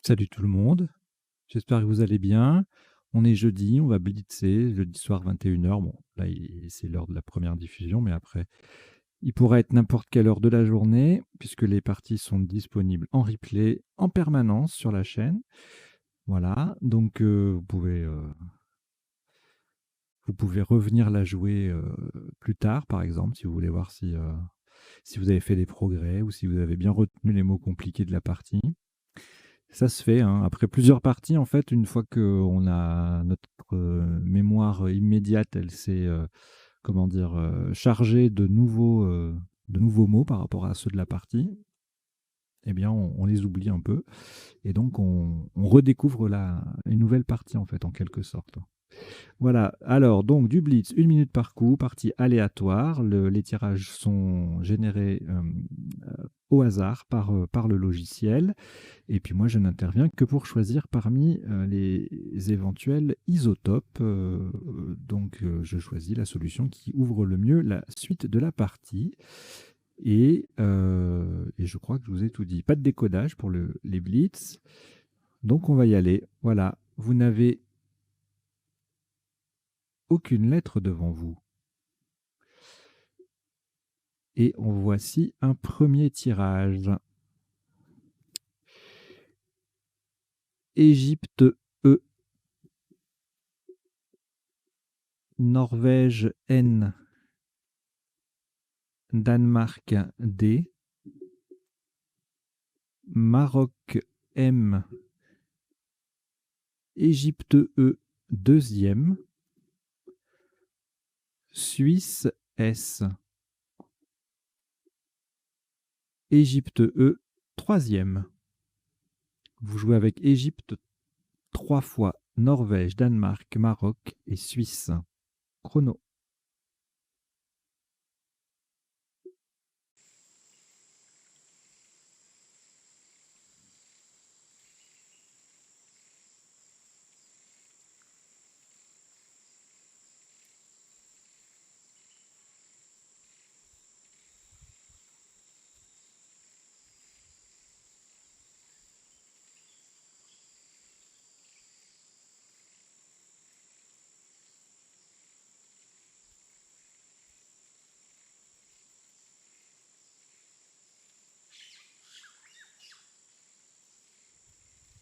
Salut tout le monde, j'espère que vous allez bien. On est jeudi, on va blitzer, jeudi soir 21h. Bon, là, c'est l'heure de la première diffusion, mais après, il pourra être n'importe quelle heure de la journée, puisque les parties sont disponibles en replay en permanence sur la chaîne. Voilà, donc vous pouvez revenir la jouer plus tard, par exemple, si vous voulez voir si vous avez fait des progrès ou si vous avez bien retenu les mots compliqués de la partie. Ça se fait, hein. Après plusieurs parties, en fait, une fois qu'on a notre mémoire immédiate, elle s'est, comment dire, chargée de nouveaux mots par rapport à ceux de la partie, eh bien, on les oublie un peu et donc on redécouvre une nouvelle partie, en fait, en quelque sorte. Voilà, alors donc du blitz, 1 minute par coup, partie aléatoire. Les tirages sont générés au hasard par le logiciel. Et puis moi, je n'interviens que pour choisir parmi les éventuels isotopes. Je choisis la solution qui ouvre le mieux la suite de la partie. Et je crois que je vous ai tout dit. Pas de décodage pour les blitz. Donc on va y aller. Voilà, vous n'avez aucune lettre devant vous. Et en voici un premier tirage. Égypte E. Norvège N. Danemark D. Maroc M. Égypte E deuxième. Suisse S. Égypte E troisième. Vous jouez avec Égypte 3 fois, Norvège, Danemark, Maroc et Suisse. Chrono.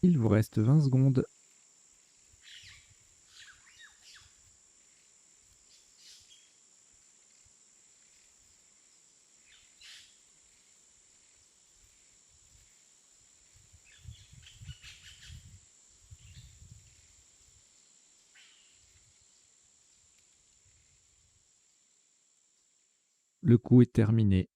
Il vous reste 20 secondes. Le coup est terminé.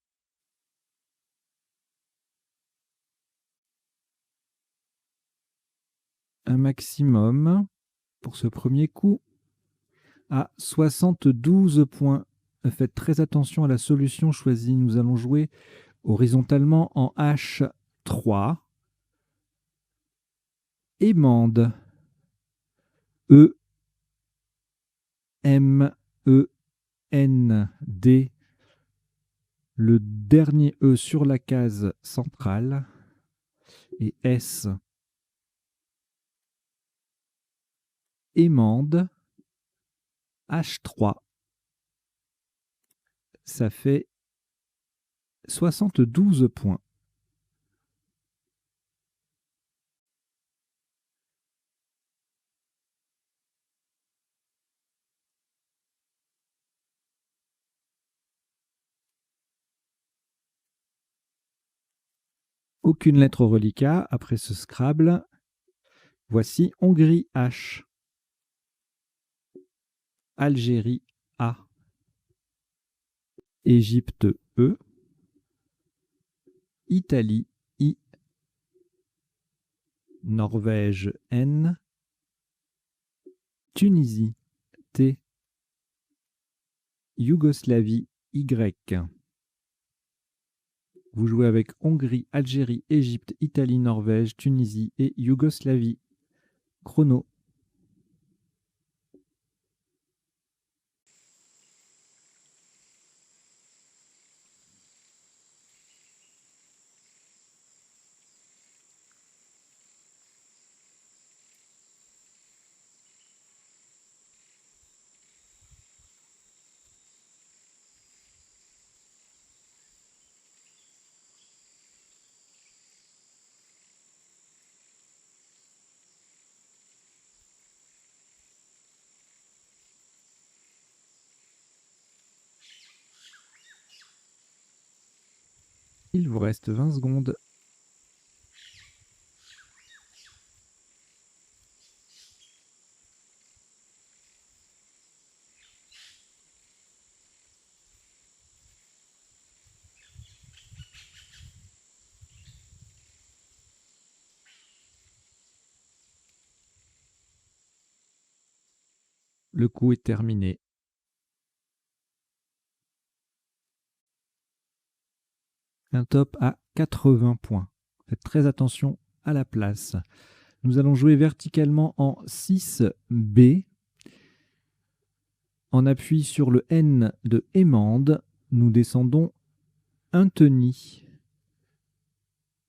Un maximum pour ce premier coup à 72 points. Faites très attention à la solution choisie. Nous allons jouer horizontalement en H3. Émande. E. M. E. N. D. Le dernier E sur la case centrale. Et S. Émande. H3. Ça fait 72 points. Aucune lettre au reliquat après ce Scrabble. Voici Hongrie H. Algérie A. Égypte E. Italie I. Norvège N. Tunisie T. Yougoslavie Y. Vous jouez avec Hongrie, Algérie, Égypte, Italie, Norvège, Tunisie et Yougoslavie. Chrono. Il vous reste 20 secondes. Le coup est terminé. Un top à 80 points. Faites très attention à la place. Nous allons jouer verticalement en 6B. En appui sur le N de Aimande, nous descendons un teni.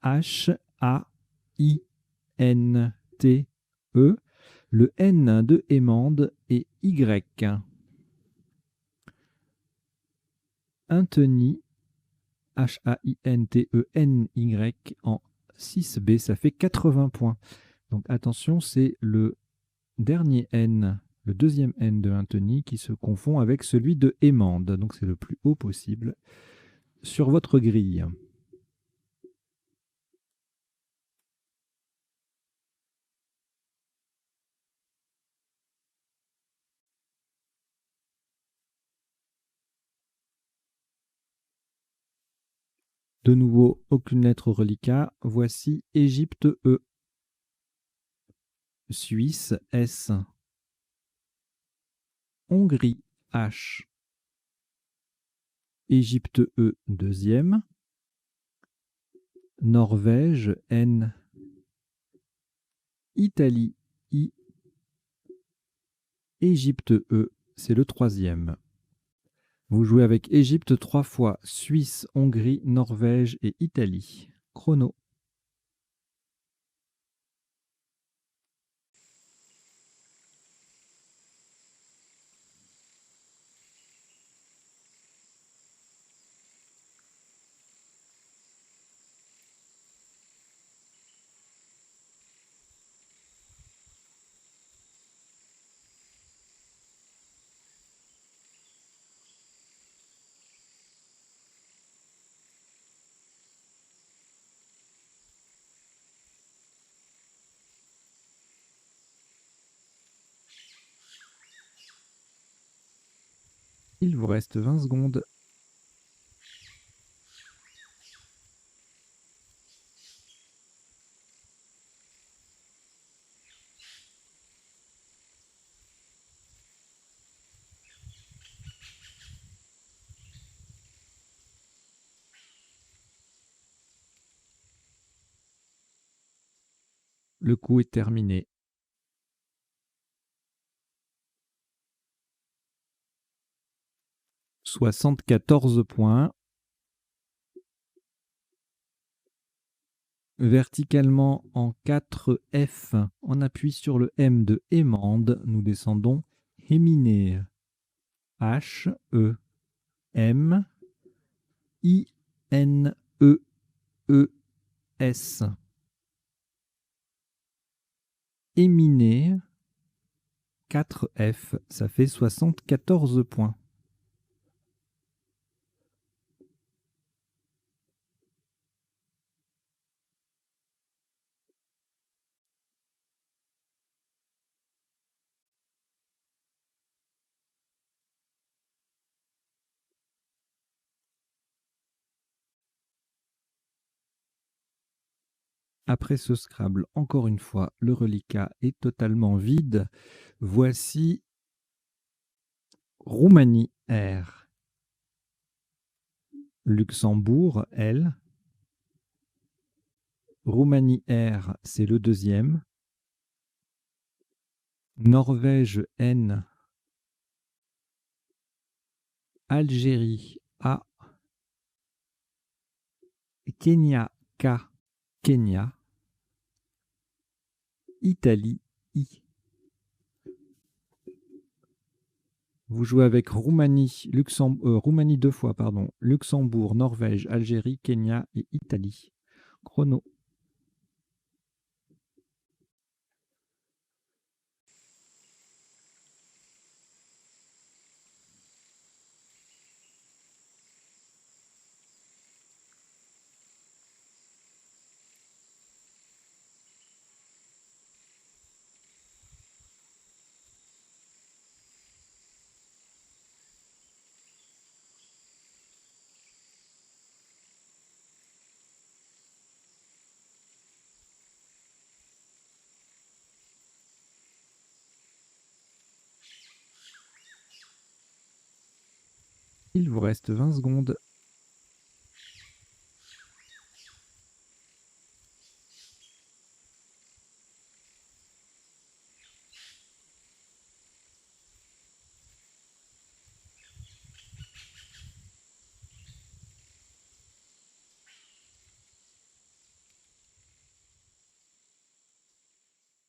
H-A-I-N-T-E. Le N de Aimande est Y. Un teni. H-A-I-N-T-E-N-Y en 6B, ça fait 80 points. Donc attention, c'est le dernier N, le deuxième N de Antony qui se confond avec celui de Aimande. Donc c'est le plus haut possible sur votre grille. De nouveau, aucune lettre au reliquat. Voici Égypte E. Suisse S. Hongrie H. Égypte E deuxième. Norvège N. Italie I. Égypte E, c'est le troisième. Vous jouez avec Égypte 3 fois, Suisse, Hongrie, Norvège et Italie. Chrono. Il vous reste 20 secondes. Le coup est terminé. « 74 points. Verticalement en 4F, on appuie sur le M de Aimande, nous descendons Héminé. H, E, M, I, N, E, E, S. Héminé, 4F, ça fait 74 points. Après ce Scrabble, encore une fois, le reliquat est totalement vide. Voici Roumanie R. Luxembourg L. Roumanie R, c'est le deuxième. Norvège N. Algérie A. Kenya K. Kenya. Italie I. Vous jouez avec Roumanie, Roumanie 2 fois, pardon. Luxembourg, Norvège, Algérie, Kenya et Italie. Chrono. Il vous reste 20 secondes.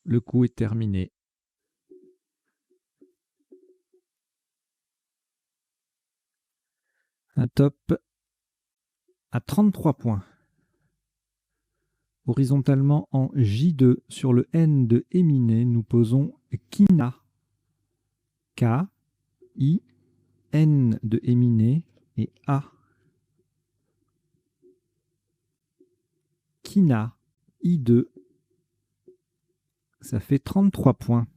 Le coup est terminé. Un top à 33 points. Horizontalement en J2 sur le N de Éminé, nous posons Kina. K, I, N de Éminé et A. Kina, I2. Ça fait 33 points.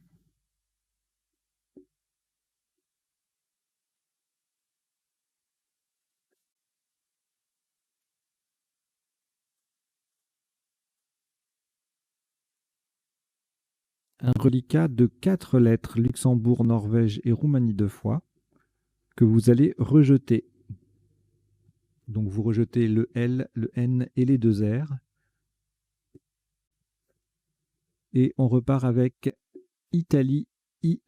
Un reliquat de 4 lettres, Luxembourg, Norvège et Roumanie 2 fois, que vous allez rejeter. Donc vous rejetez le L, le N et les 2 R. Et on repart avec Italie, I,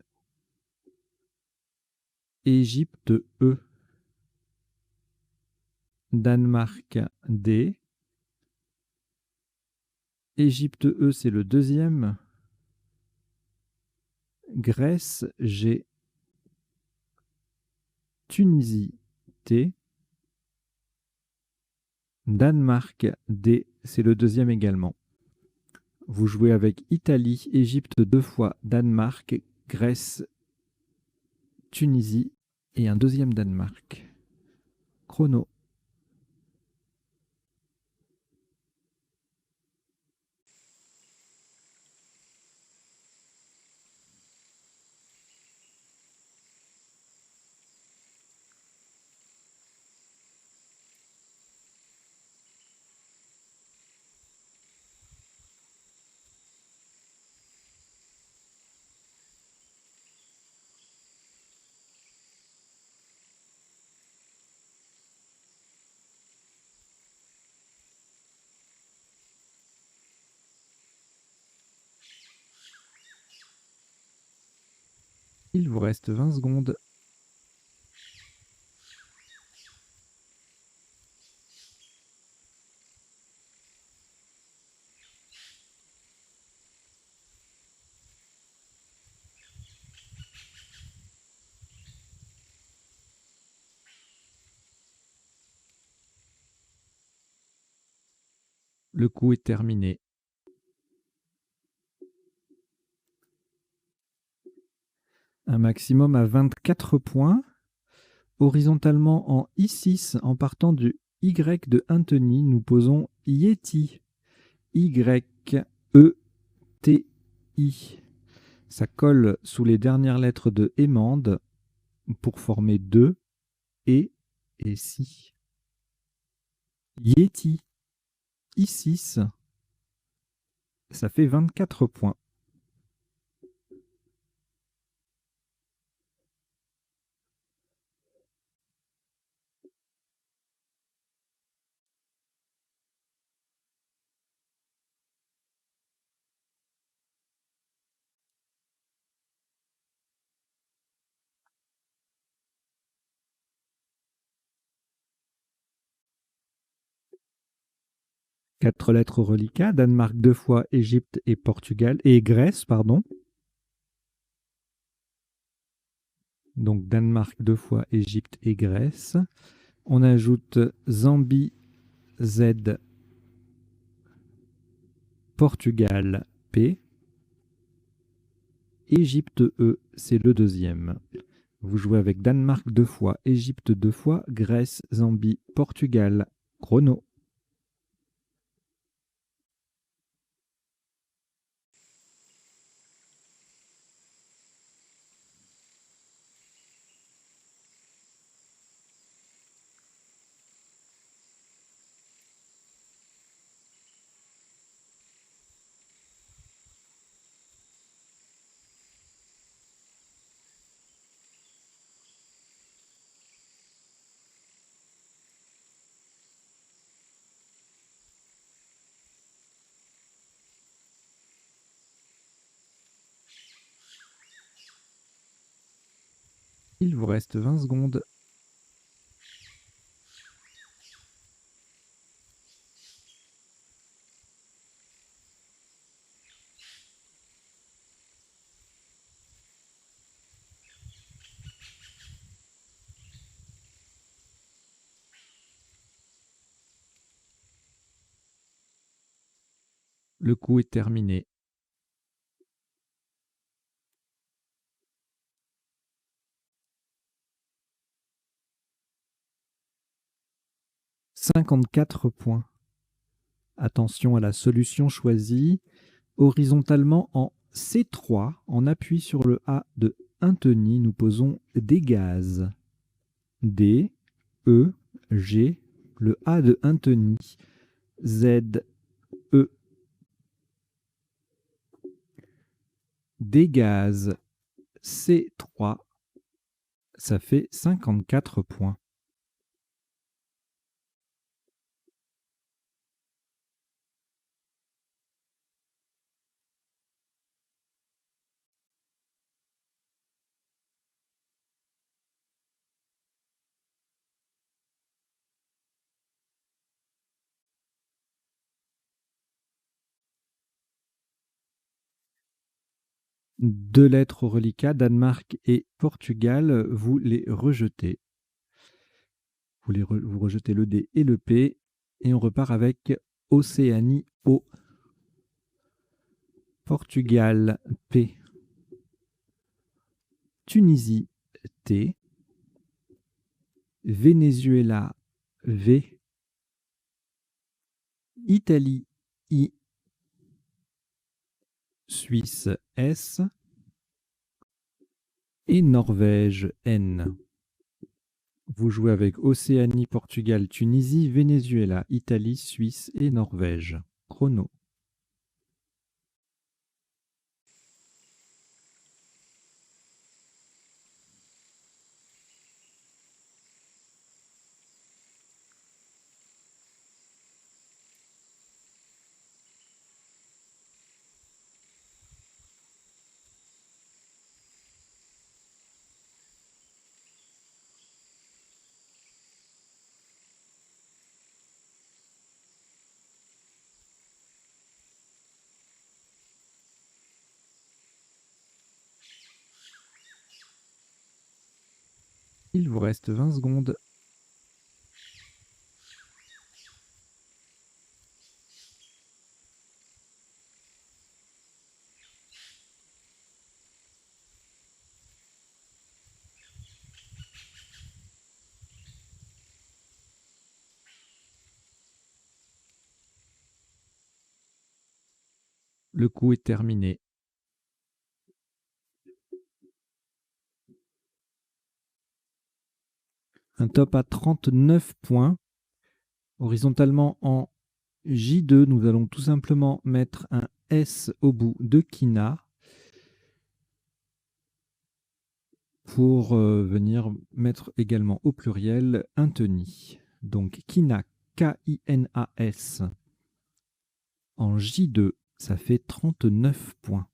Égypte, E, Danemark, D, Égypte, E, c'est le deuxième, Grèce, G, Tunisie, T, Danemark, D, c'est le deuxième également. Vous jouez avec Italie, Égypte 2 fois, Danemark, Grèce, Tunisie et un deuxième Danemark. Chrono. Il vous reste 20 secondes. Le coup est terminé. Un maximum à 24 points. Horizontalement en I6, en partant du Y de Anthony, nous posons Yeti. Y-E-T-I. Ça colle sous les dernières lettres de Émande pour former 2 et si. Yeti. I6. Ça fait 24 points. Quatre lettres au reliquat, Danemark 2 fois, Égypte et Portugal, et Grèce, pardon. Donc Danemark 2 fois, Égypte et Grèce. On ajoute Zambie, Z, Portugal, P. Égypte, E, c'est le deuxième. Vous jouez avec Danemark 2 fois, Égypte 2 fois, Grèce, Zambie, Portugal. Chrono. Il vous reste 20 secondes. Le coup est terminé. « 54 points. Attention à la solution choisie. Horizontalement en C3, en appui sur le A de Inteny, nous posons des gaz. D, E, G, le A de Inteny, Z, E. Des gaz C3, ça fait 54 points. Deux lettres au reliquat, Danemark et Portugal, vous les rejetez. Vous rejetez le D et le P, et on repart avec Océanie O. Portugal P. Tunisie T. Venezuela V. Italie I. Suisse S. Et Norvège N. Vous jouez avec Océanie, Portugal, Tunisie, Venezuela, Italie, Suisse et Norvège. Chrono. Il vous reste 20 secondes. Le coup est terminé. Un top à 39 points. Horizontalement en J2, nous allons tout simplement mettre un S au bout de Kina pour venir mettre également au pluriel Inteny. Donc Kina, K-I-N-A-S, en J2, ça fait 39 points.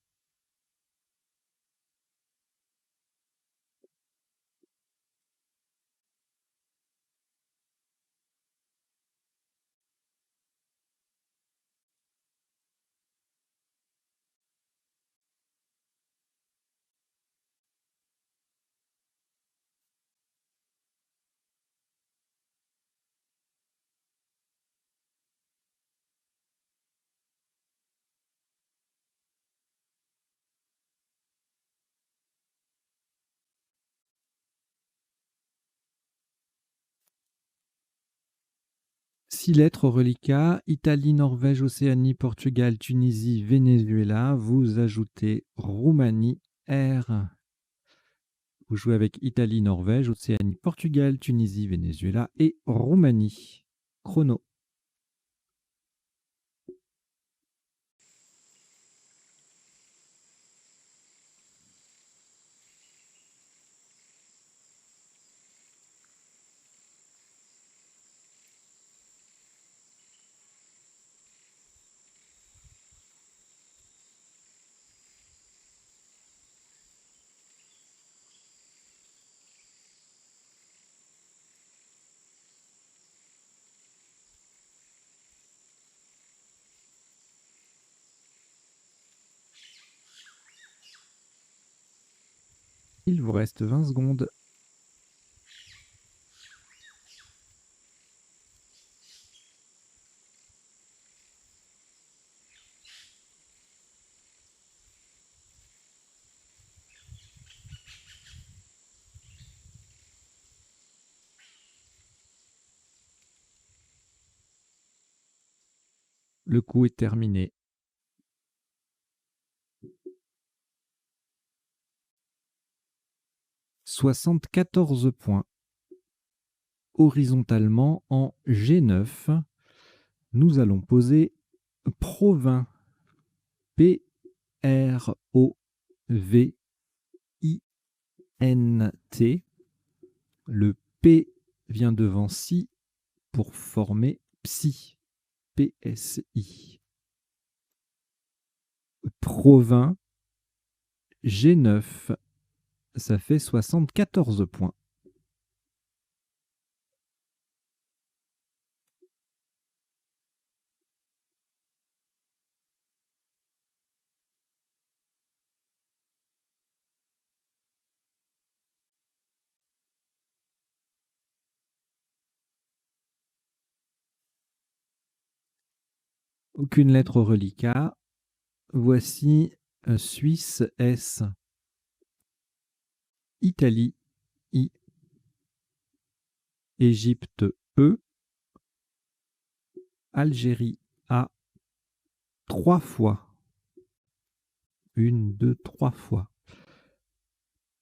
Six lettres au reliquat, Italie, Norvège, Océanie, Portugal, Tunisie, Venezuela. Vous ajoutez Roumanie, R. Vous jouez avec Italie, Norvège, Océanie, Portugal, Tunisie, Venezuela et Roumanie. Chrono. Il vous reste 20 secondes. Le coup est terminé. « 74 points. Horizontalement en G9, nous allons poser Provins. P-R-O-V-I-N-T. Le P vient devant si pour former psy. P-S-I. Provins. G9. Ça fait 74 points. Aucune lettre au reliquat. Voici Suisse S, Italie I, Égypte E, Algérie A, 3 fois. 1, 2, 3 fois.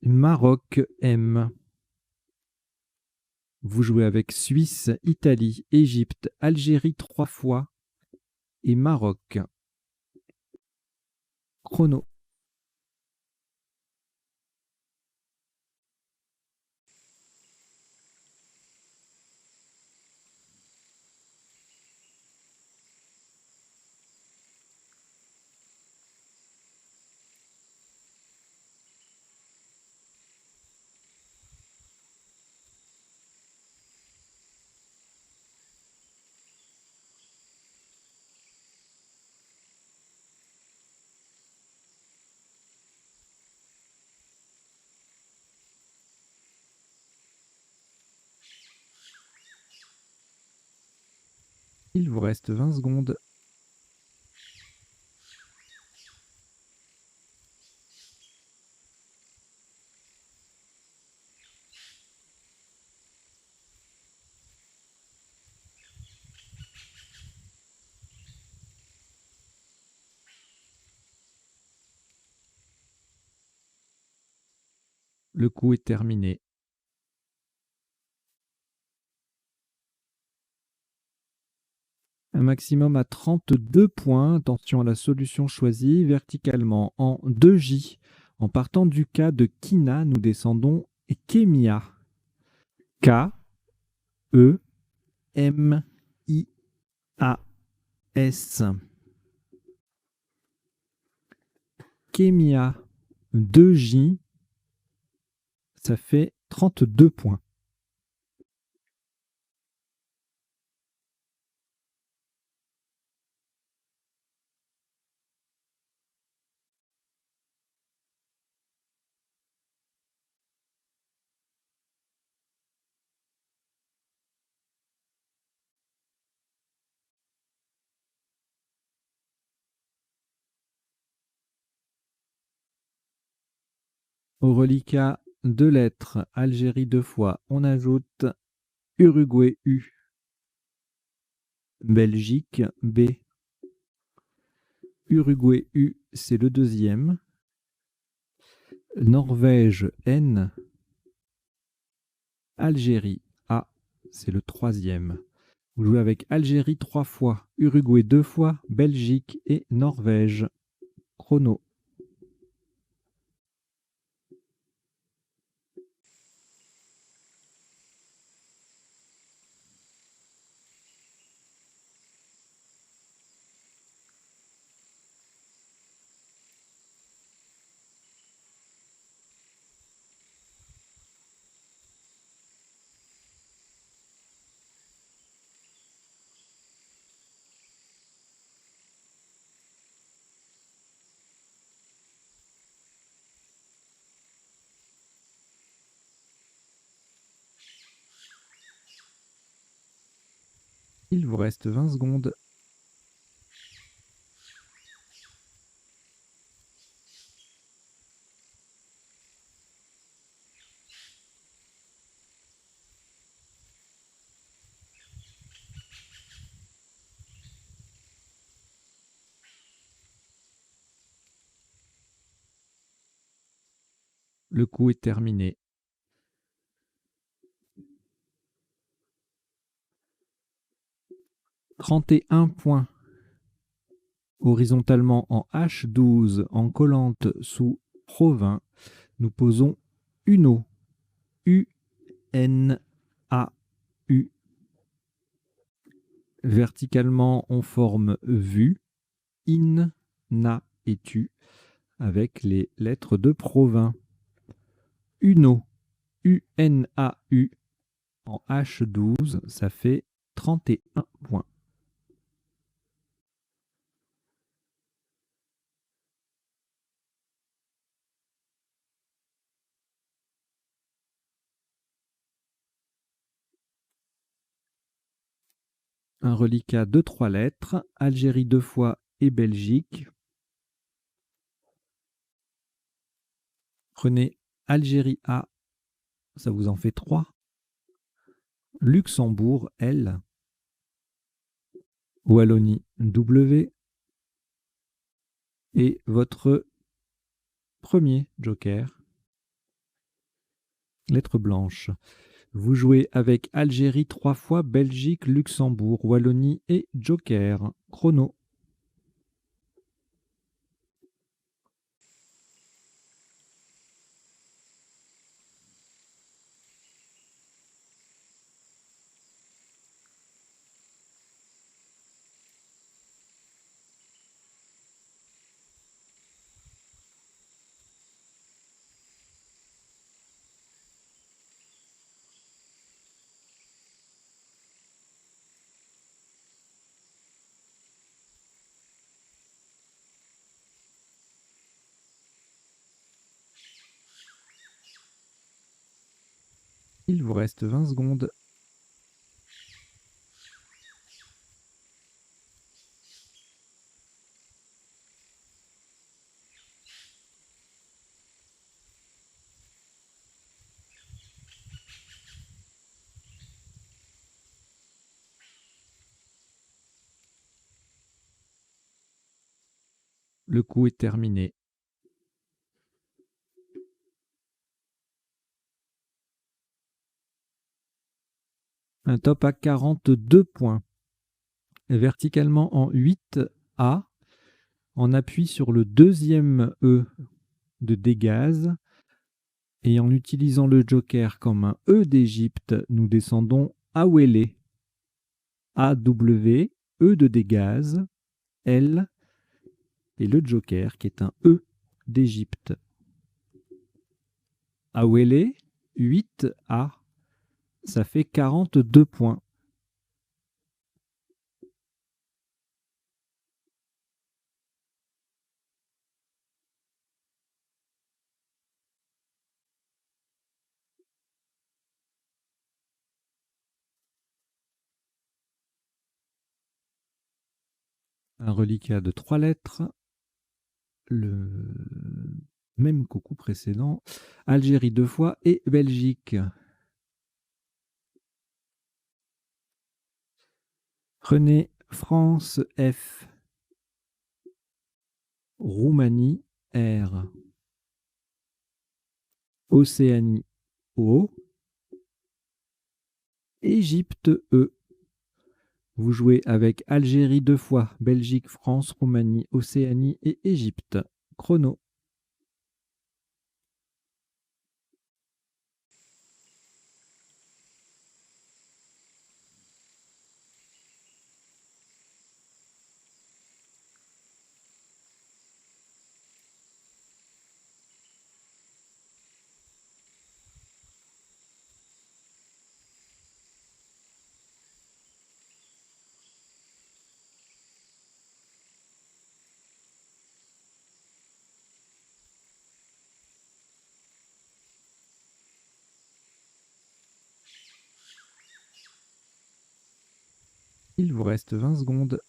Maroc M. Vous jouez avec Suisse, Italie, Égypte, Algérie 3 fois et Maroc. Chrono. Il vous reste 20 secondes. Le coup est terminé. Un maximum à 32 points. Attention à la solution choisie. Verticalement en 2J. En partant du K de Kina, nous descendons Kémia. K, E, M, I, A, S. Kémia 2J. Ça fait 32 points. Au reliquat, 2 lettres, Algérie 2 fois, on ajoute Uruguay U, Belgique B. Uruguay U, c'est le deuxième. Norvège N. Algérie A, c'est le troisième. Vous jouez avec Algérie 3 fois, Uruguay 2 fois, Belgique et Norvège. Chrono. Il vous reste 20 secondes. Le coup est terminé. « 31 points. Horizontalement en H12, en collante sous Pro20, nous posons UNO. U-N-A-U. Verticalement, on forme VU, IN, NA et TU, avec les lettres de Pro20. UNO. U-N-A-U. En H12, ça fait 31 points. Un reliquat de 3 lettres, Algérie 2 fois et Belgique. Prenez Algérie A, ça vous en fait 3. Luxembourg L. Wallonie W. Et votre premier joker, lettre blanche. Vous jouez avec Algérie 3 fois, Belgique, Luxembourg, Wallonie et joker. Chrono. Il vous reste 20 secondes. Le coup est terminé. Un top à 42 points. Verticalement en 8A, en appui sur le deuxième E de dégaz, et en utilisant le joker comme un E d'Égypte, nous descendons Awele. A-W, E de dégaz, L, et le joker qui est un E d'Égypte. Awele, 8A, ça fait 42 points. Un reliquat de 3 lettres, le même qu'au coup précédent, Algérie 2 fois et Belgique. Prenez France F, Roumanie R, Océanie O, Égypte E. Vous jouez avec Algérie 2 fois, Belgique, France, Roumanie, Océanie et Égypte. Chrono. Il vous reste 20 secondes.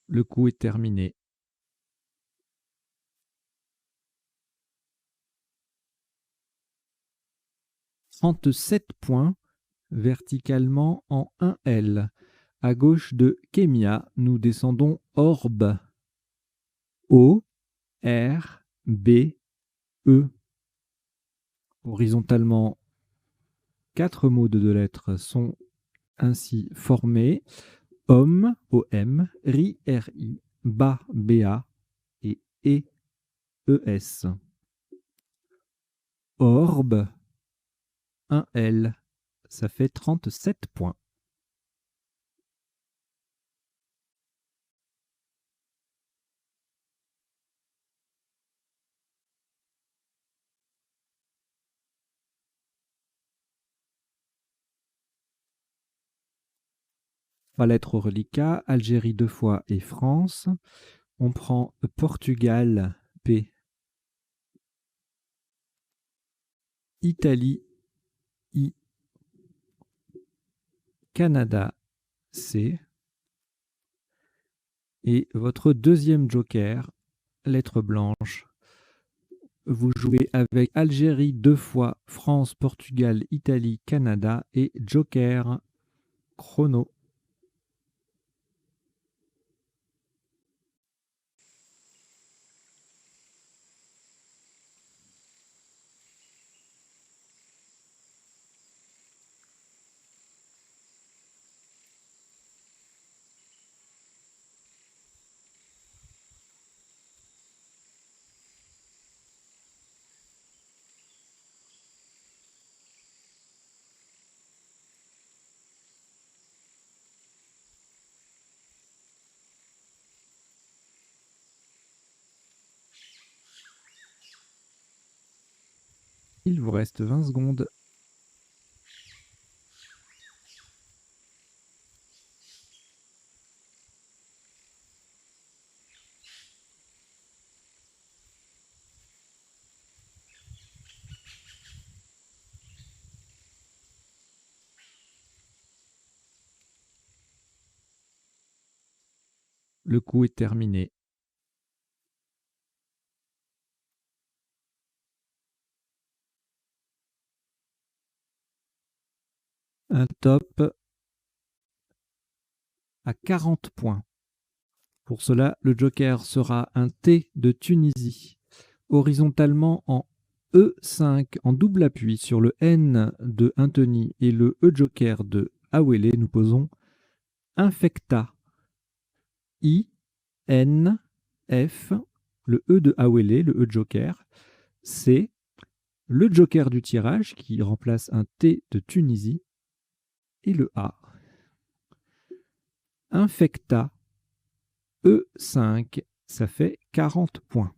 Le coup est terminé. « 37 points verticalement en 1L. À gauche de Kémia, nous descendons Orbe. O, R, B, E. Horizontalement, 4 mots de 2 lettres sont ainsi formés. Homme, O-M, Ri, R-I, Ba, B-A et E, E-S. Orbe, 1L, ça fait 37 points. Trois lettres au reliquat, Algérie 2 fois et France. On prend Portugal, P. Italie, I. Canada, C. Et votre deuxième joker, lettre blanche. Vous jouez avec Algérie 2 fois, France, Portugal, Italie, Canada et joker chrono. Il vous reste 20 secondes. Le coup est terminé. Un top à 40 points. Pour cela, le joker sera un T de Tunisie, horizontalement en E5, en double appui sur le N de Anthony et le E joker de Awele. Nous posons Infecta. I, N, F, le E de Awele, le E joker, C, le joker du tirage qui remplace un T de Tunisie et le A. Infecta, E5, ça fait 40 points.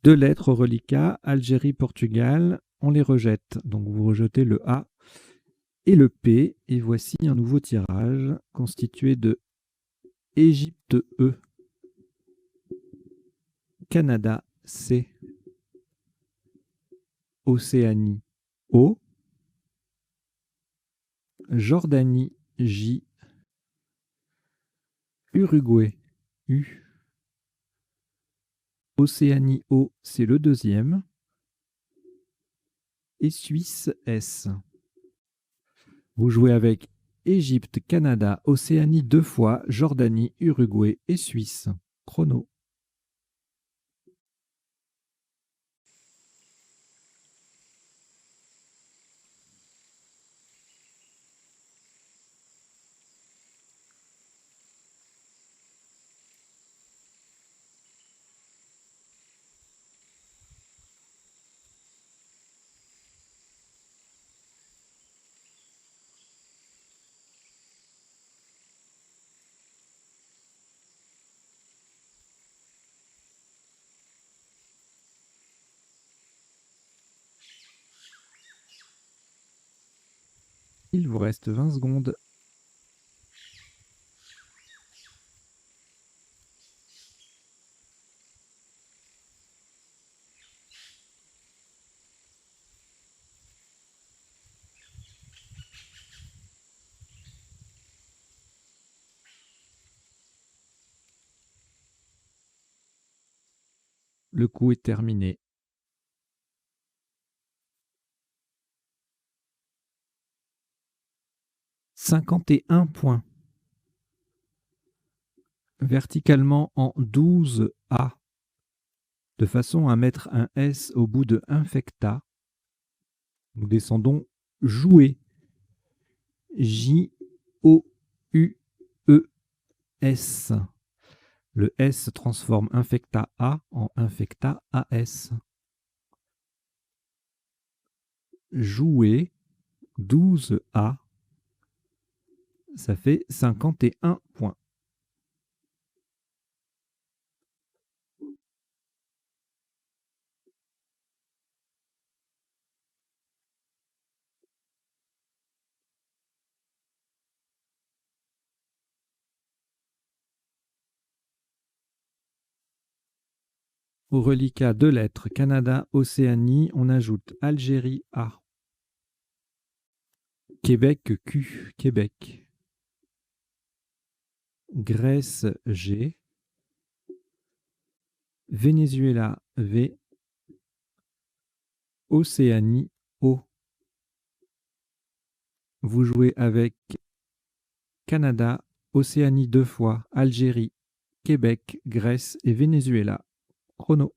Deux lettres au reliquat, Algérie, Portugal, on les rejette. Donc vous rejetez le A et le P. Et voici un nouveau tirage constitué de Égypte E, Canada C, Océanie O, Jordanie J, Uruguay U, Océanie O, c'est le deuxième, et Suisse S. Vous jouez avec Égypte, Canada, Océanie 2 fois, Jordanie, Uruguay et Suisse. Chrono. Il vous reste 20 secondes. Le coup est terminé. « 51 points. Verticalement en 12 A, de façon à mettre un S au bout de infecta. Nous descendons jouer. J-O-U-E-S. Le S transforme infecta A en infecta AS. Jouer 12 A, ça fait 51 points. Au reliquat 2 lettres, Canada, Océanie, on ajoute Algérie A. Québec Q, Québec. Grèce G. Venezuela V. Océanie O. Vous jouez avec Canada, Océanie 2 fois, Algérie, Québec, Grèce et Venezuela. Chrono.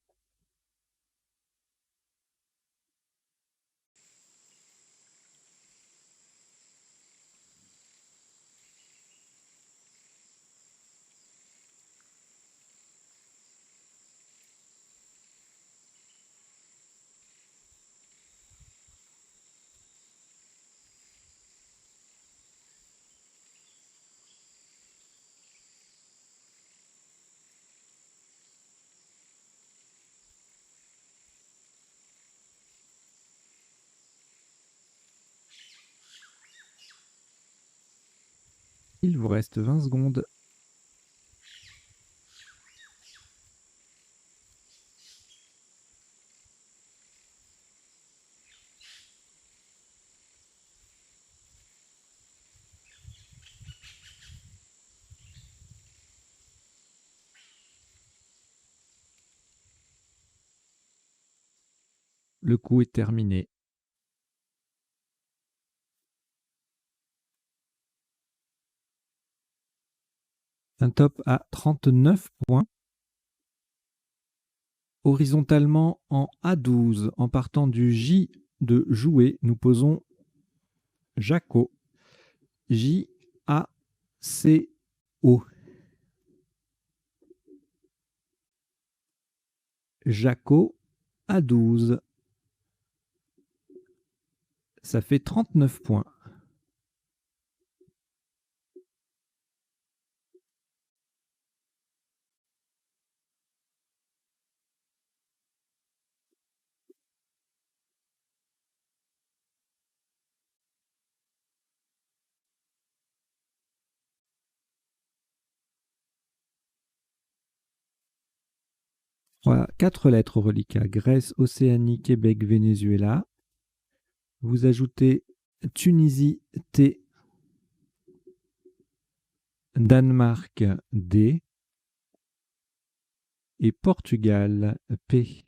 Il vous reste 20 secondes. Le coup est terminé. Un top à 39 points. Horizontalement en A12, en partant du J de jouer, nous posons Jaco. J-A-C-O. Jaco A12. Ça fait 39 points. Voilà, 4 lettres au reliquat. Grèce, Océanie, Québec, Venezuela. Vous ajoutez Tunisie T, Danemark D et Portugal P.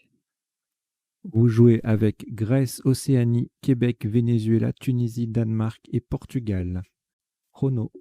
Vous jouez avec Grèce, Océanie, Québec, Venezuela, Tunisie, Danemark et Portugal. Chrono.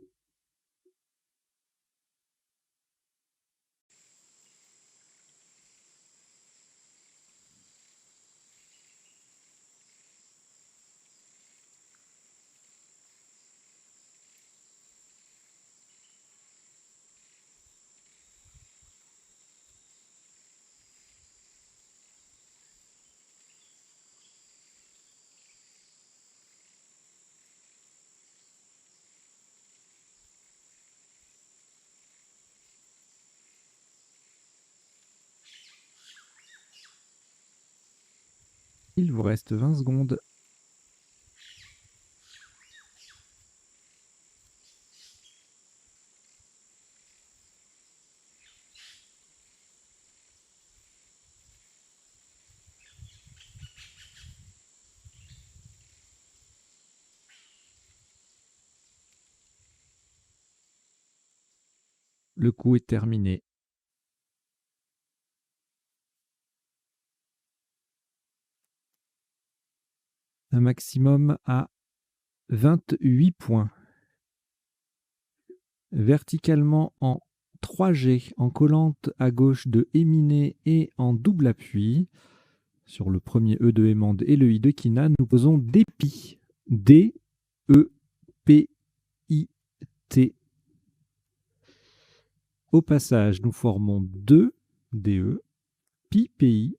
Il vous reste 20 secondes. Le coup est terminé. Un maximum à 28 points. Verticalement en 3G, en collante à gauche de Éminé et en double appui. Sur le premier E de Émande et le I de Quina, nous posons dépit. D-E-P-I-T. Au passage, nous formons 2 DE, Pi, PI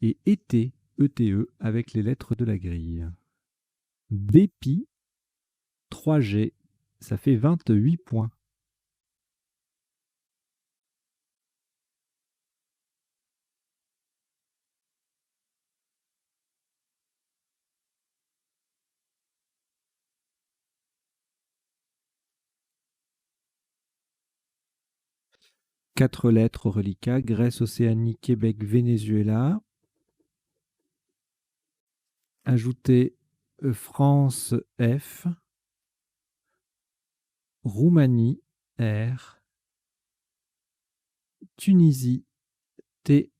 et ET, ETE avec les lettres de la grille. Dépit, 3G, ça fait 28 points. Quatre lettres reliquats, Grèce, Océanie, Québec, Venezuela. Ajoutez France F, Roumanie R, Tunisie T.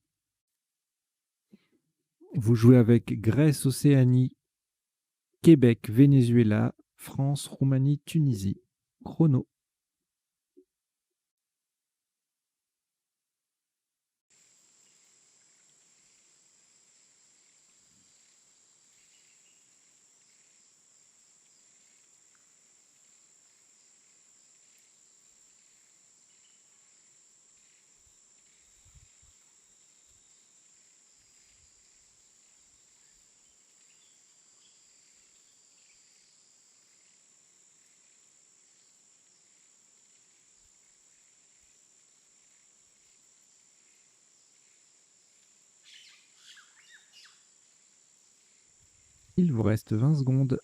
Vous jouez avec Grèce, Océanie, Québec, Venezuela, France, Roumanie, Tunisie. Chrono. Il vous reste 20 secondes.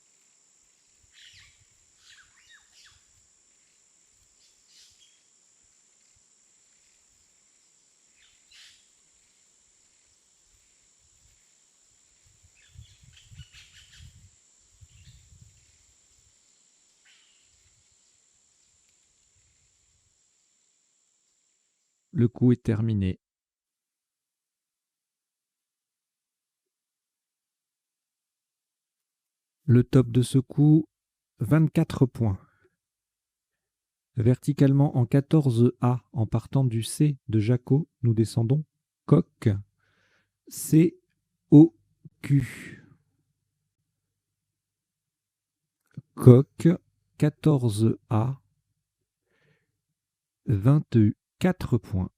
Le coup est terminé. Le top de ce coup, 24 points. Verticalement en 14A, en partant du C de Jaco, nous descendons coq, C, O, Q. Coq, 14A, 24 points.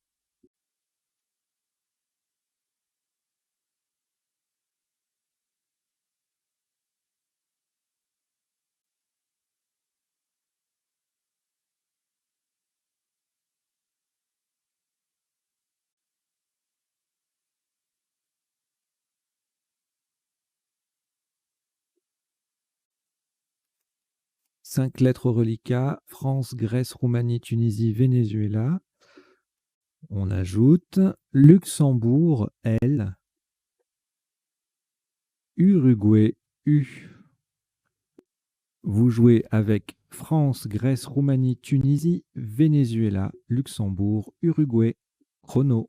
Cinq lettres reliquats, France, Grèce, Roumanie, Tunisie, Venezuela. On ajoute Luxembourg, L, Uruguay, U. Vous jouez avec France, Grèce, Roumanie, Tunisie, Venezuela, Luxembourg, Uruguay. Chrono.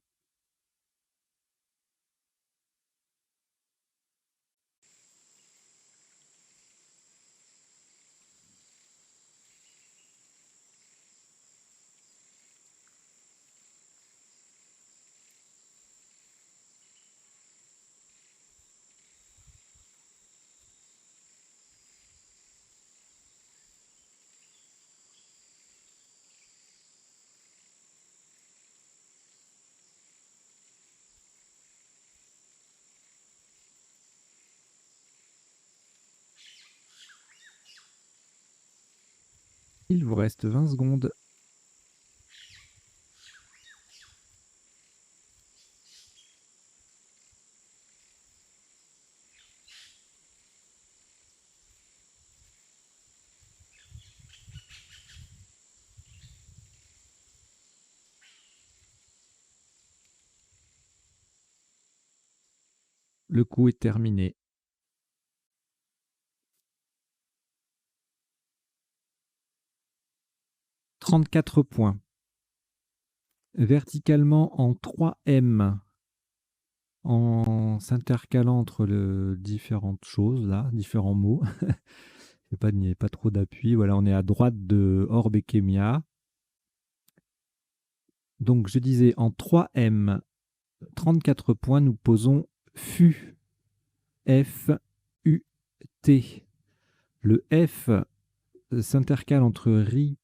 Il vous reste 20 secondes. Le coup est terminé. « 34 points. verticalement en 3M, en s'intercalant entre différentes choses, là, différents mots. Il n'y a pas trop d'appui. Voilà, on est à droite de Orbe et Kémia. Donc, je disais en 3M, 34 points, nous posons FU. F-U-T. Le F s'intercale entre RI,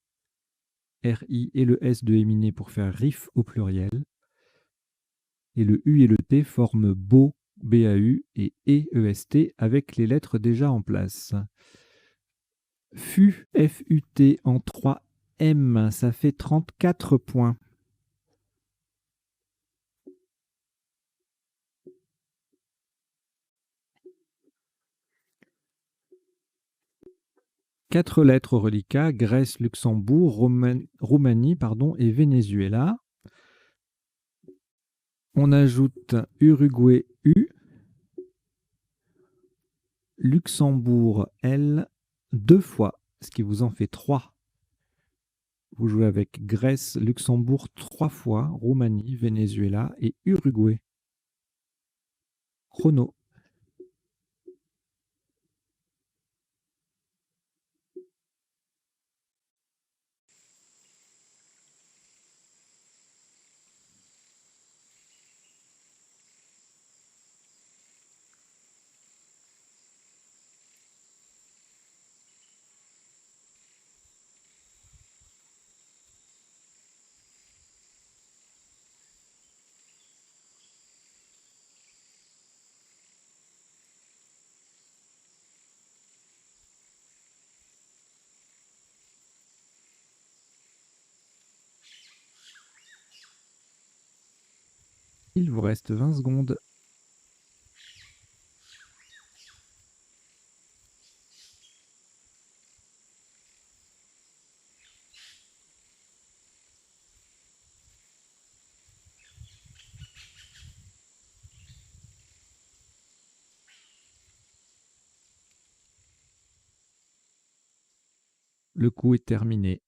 R-I et le S de Éminé pour faire RIF au pluriel. Et le U et le T forment BAU, B-A-U et E-E-S-T avec les lettres déjà en place. FU, F-U-T en 3M, ça fait 34 points. Quatre lettres au reliquat, Grèce, Luxembourg, Roumanie et Venezuela. On ajoute Uruguay U, Luxembourg L, 2 fois, ce qui vous en fait 3. Vous jouez avec Grèce, Luxembourg 3 fois, Roumanie, Venezuela et Uruguay. Chrono. Il vous reste 20 secondes. Le coup est terminé.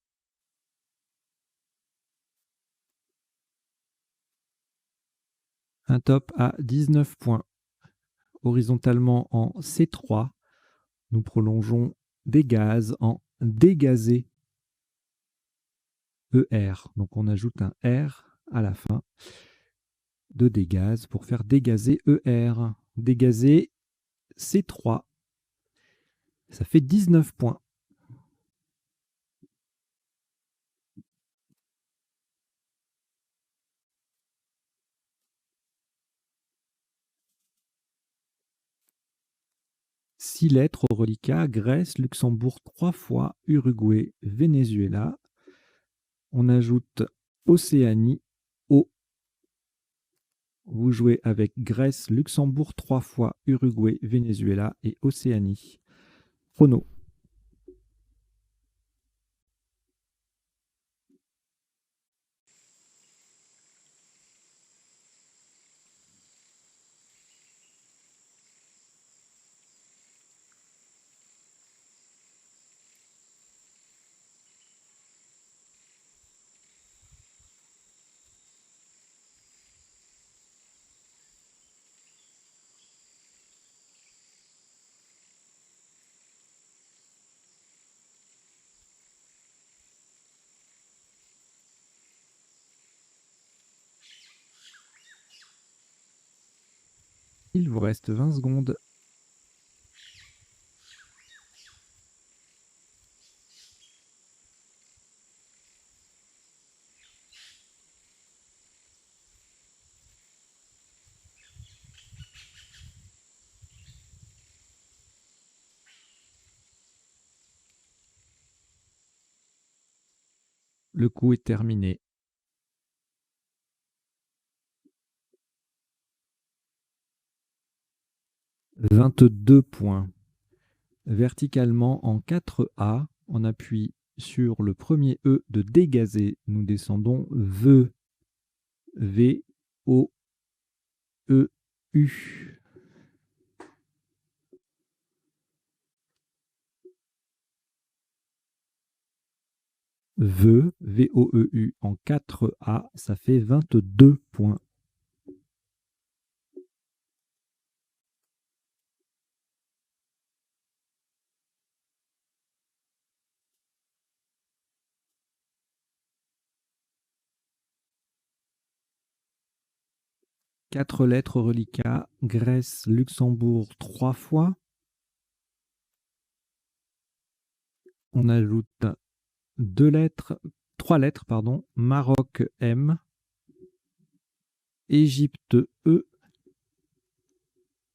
Un top à 19 points. Horizontalement en C3, nous prolongeons des gaz en dégazé. ER. Donc on ajoute un R à la fin de dégaz pour faire dégazer ER. Dégazer C3. Ça fait 19 points. Six lettres au reliquat, Grèce, Luxembourg 3 fois, Uruguay, Venezuela. On ajoute Océanie, O. Vous jouez avec Grèce, Luxembourg 3 fois, Uruguay, Venezuela et Océanie. Chrono. Il vous reste 20 secondes. Le coup est terminé. « 22 points. Verticalement en 4A, on appuie sur le premier E de dégazer. Nous descendons VE, V, O, E, U. Veu, V-O-E-U en 4 A, ça fait 22 points. Quatre lettres reliquat, Grèce, Luxembourg 3 fois. On ajoute 3 lettres, pardon, Maroc M, Égypte E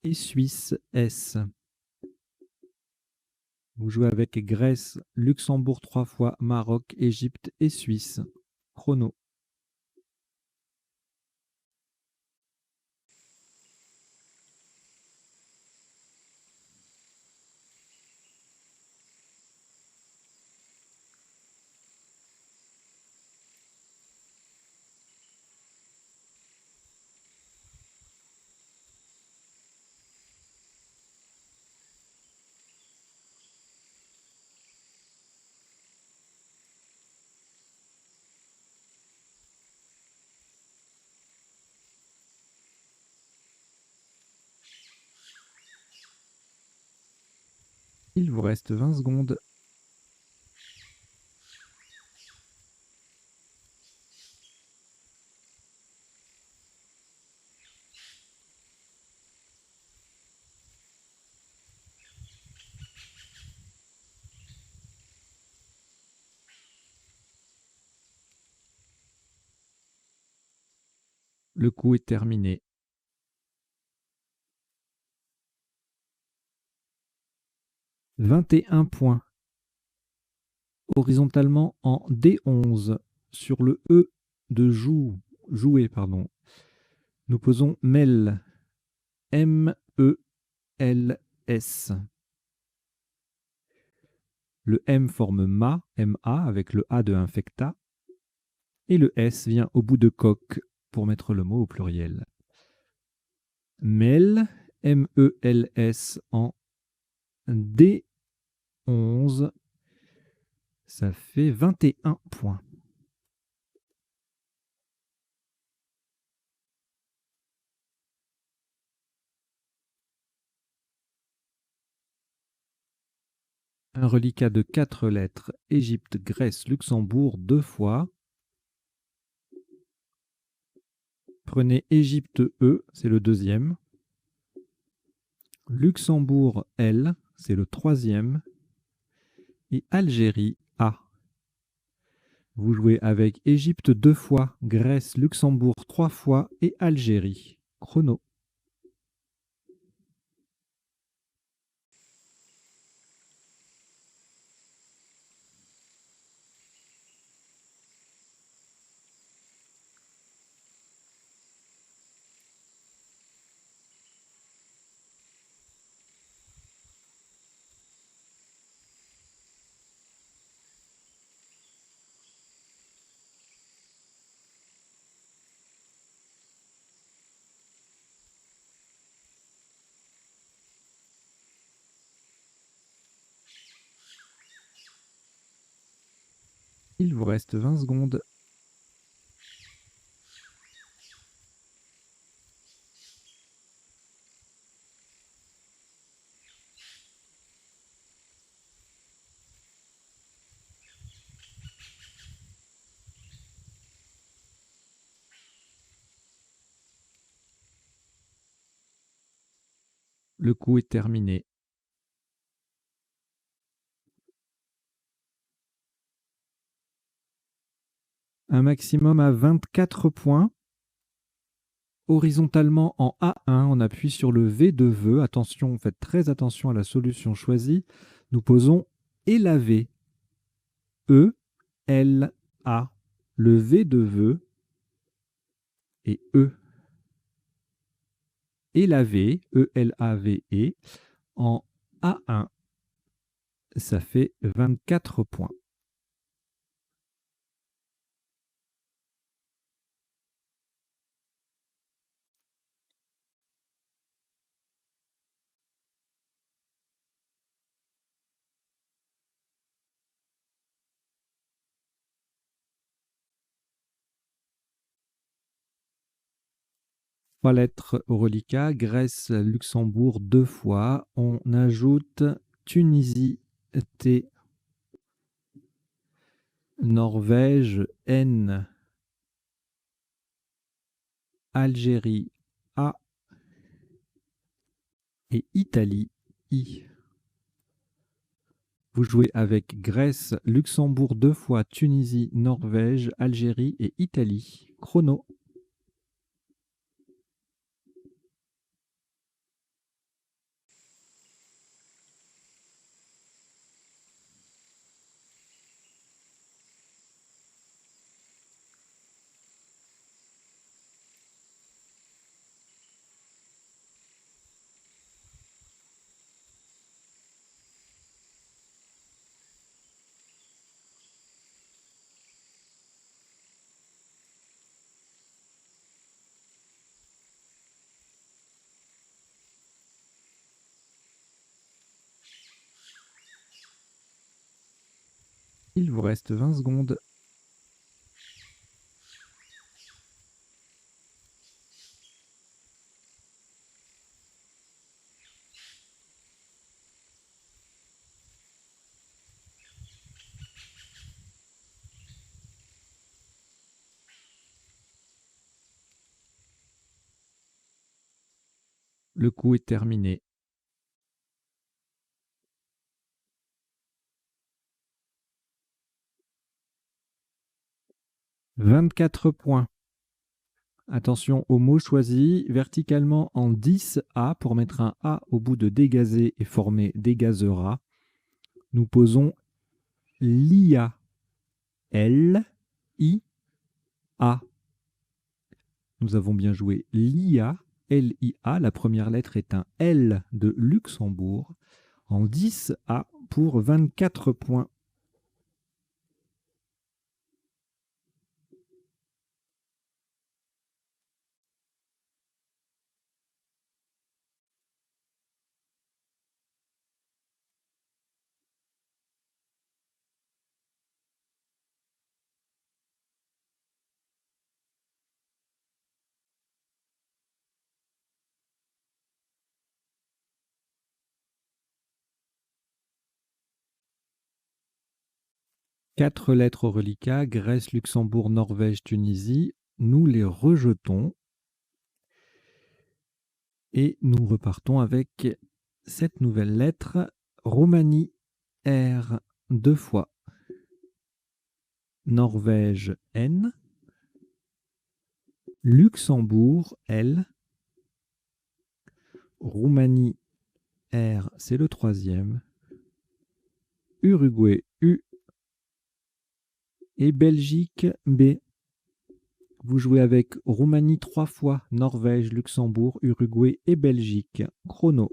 et Suisse S. Vous jouez avec Grèce, Luxembourg 3 fois, Maroc, Égypte et Suisse. Chrono. Il vous reste 20 secondes. Le coup est terminé. « 21 points. Horizontalement en D11 sur le E de jouer, pardon. Nous posons MEL, M-E-L-S. Le M forme MA, M-A avec le A de infecta. Et le S vient au bout de coq pour mettre le mot au pluriel. MEL, M-E-L-S en D11. Ça fait 21 points. Un reliquat de 4 lettres, Égypte, Grèce, Luxembourg 2 fois. Prenez Égypte E, c'est le deuxième. Luxembourg L, c'est le troisième. Et Algérie A. Vous jouez avec Égypte 2 fois, Grèce, Luxembourg 3 fois et Algérie. Chrono. Il vous reste 20 secondes. Le coup est terminé. Un maximum à 24 points. Horizontalement en A1, on appuie sur le V de vœu. Attention, faites très attention à la solution choisie. Nous posons élavé. E-L-A. Le V de vœu et E. Élavé, E-L-A-V-E, en A1. Ça fait 24 points. 3 lettres au reliquat, Grèce, Luxembourg 2 fois. On ajoute Tunisie, T, Norvège, N, Algérie, A et Italie, I. Vous jouez avec Grèce, Luxembourg 2 fois, Tunisie, Norvège, Algérie et Italie. Chrono. Il vous reste 20 secondes. Le coup est terminé. « 24 points. Attention au mot choisi, verticalement en 10A pour mettre un A au bout de dégazé et former dégazera. Nous posons l'IA. L, I, A. Nous avons bien joué l'IA, L-I-A. La première lettre est un L de Luxembourg. En 10A pour 24 points. Quatre lettres au reliquat, Grèce, Luxembourg, Norvège, Tunisie. Nous les rejetons. Et nous repartons avec cette nouvelle lettre, Roumanie, R, 2 fois. Norvège, N. Luxembourg, L. Roumanie, R, c'est le troisième. Uruguay, U. Et Belgique, B. Vous jouez avec Roumanie 3 fois, Norvège, Luxembourg, Uruguay et Belgique. Chrono.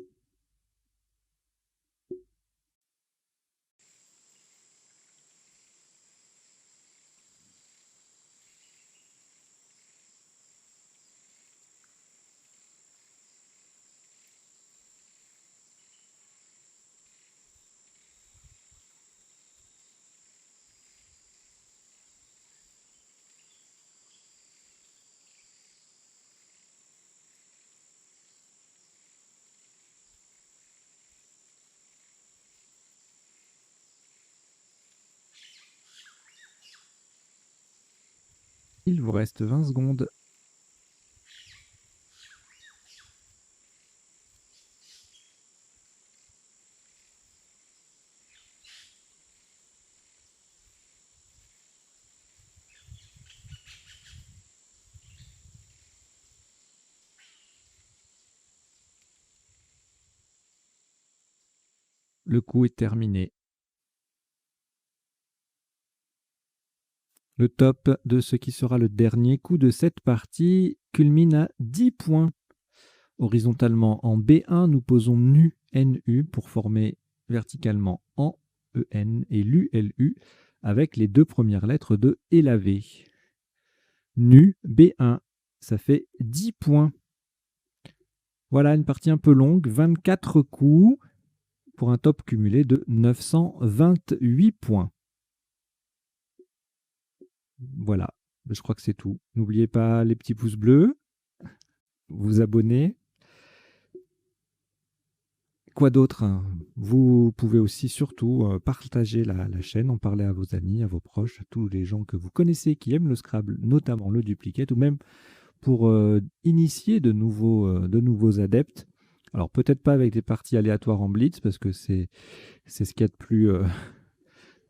Il vous reste 20 secondes. Le coup est terminé. Le top de ce qui sera le dernier coup de cette partie culmine à 10 points. Horizontalement en B1, nous posons NU, NU pour former verticalement en EN et LU, LU avec les deux premières lettres de élavé. NU, B1, ça fait 10 points. Voilà une partie un peu longue, 24 coups pour un top cumulé de 928 points. Voilà, je crois que c'est tout. N'oubliez pas les petits pouces bleus. vous abonner. Quoi d'autre, hein? Vous pouvez aussi surtout partager la chaîne, en parler à vos amis, à vos proches, à tous les gens que vous connaissez qui aiment le Scrabble, notamment le duplicate, ou même pour initier de nouveaux adeptes. Alors peut-être pas avec des parties aléatoires en blitz, parce que c'est ce qu'il y a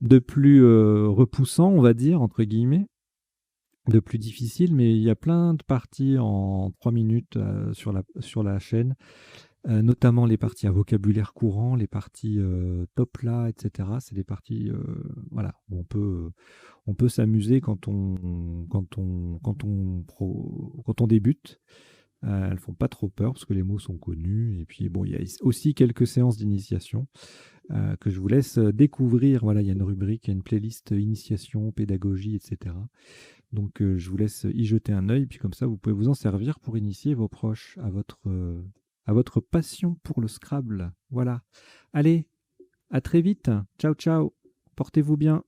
de plus repoussant, on va dire, entre guillemets, de plus difficile, mais il y a plein de parties en 3 minutes sur la chaîne, notamment les parties à vocabulaire courant, les parties top là, etc. C'est des parties voilà, où on peut s'amuser quand on débute. Elles font pas trop peur parce que les mots sont connus. Et puis bon, il y a aussi quelques séances d'initiation que je vous laisse découvrir. Voilà, il y a une rubrique, il y a une playlist initiation, pédagogie, etc. Donc je vous laisse y jeter un œil. Puis comme ça, vous pouvez vous en servir pour initier vos proches à votre passion pour le Scrabble. Voilà. Allez, à très vite. Ciao, ciao. Portez-vous bien.